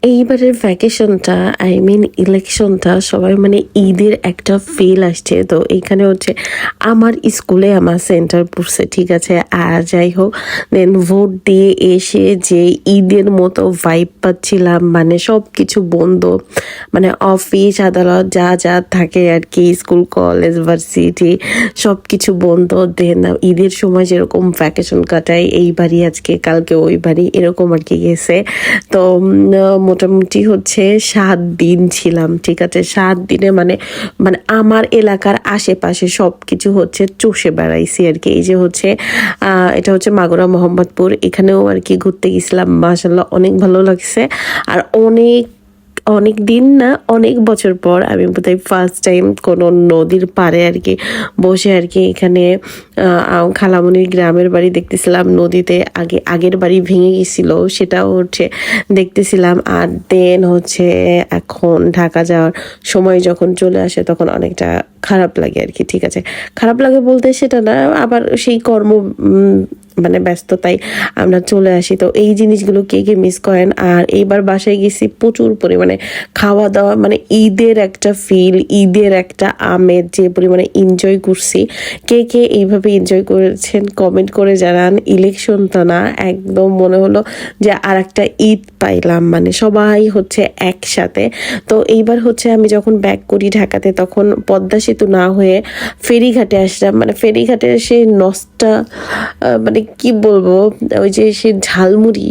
এইবারের ভ্যাকেশনটা ইলেকশনটা সবাই ঈদের একটা ফিল আসছে। তো এইখানে হচ্ছে আমার স্কুলে আমার সেন্টার পড়ছে, ঠিক আছে। আর যাই হোক, দেন ভোট দিয়ে এসে যে ঈদের মতো ভাইব পাচ্ছিলাম, সব কিছু বন্ধ, অফিস আদালত যা যা থাকে আর কি, স্কুল কলেজ ভার্সিটি সব কিছু বন্ধ। দেন ঈদের সময় যেরকম ভ্যাকেশন কাটাই, এইবারই আজকে কালকে ওই বাড়ি এরকম আর কি গেছে। তো মোটামুটি হচ্ছে 7 দিন ছিলাম, ঠিক আছে। 7 দিনে আমার এলাকার আশেপাশে সব কিছু হচ্ছে চষে বেড়াইছি আর কি। এই যে হচ্ছে এটা হচ্ছে মাগুরা মোহাম্মদপুর, এখানেও আর কি ঘুরতে গেছিলাম। মাশাআল্লাহ অনেক ভালো লাগছে। আর অনেক দিন না, অনেক বছর পর আমি বোধহয় ফার্স্ট টাইম কোনো নদীর পাড়ে আর কি বসে আর কি এখানে খালামণির গ্রামের বাড়ি দেখতেছিলাম। নদীতে আগের বাড়ি ভেঙে গেছিল, সেটাও হচ্ছে দেখতেছিলাম। আর দেন হচ্ছে এখন ঢাকা যাওয়ার সময় যখন চলে আসে তখন অনেকটা খারাপ লাগে আর কি, ঠিক আছে। খারাপ লাগে বলতে সেটা না, আবার সেই কর্ম ব্যস্ততায় আমরা চলে আসি। তো এই জিনিসগুলো কে কে মিস করেন? আর এইবার বাসায় গেছি প্রচুর পরিমাণে খাওয়া দাওয়া, ঈদের একটা ফিল, ঈদের একটা আমেজ, যে পরিমাণে এনজয় করছি। কে কে এইভাবে এনজয় করেছেন কমেন্ট করে জানান। ইলেকশনটা না একদম মনে হলো যে আর একটা ঈদ পাইলাম, সবাই হচ্ছে একসাথে। তো এইবার হচ্ছে আমি যখন ব্যাক করি ঢাকাতে, তখন পদ্মা সেতু না হয়ে ফেরিঘাটে আসলাম। ফেরিঘাটে সেই নস্টা কি বলবো, ওই যে সে ঝালমুড়ি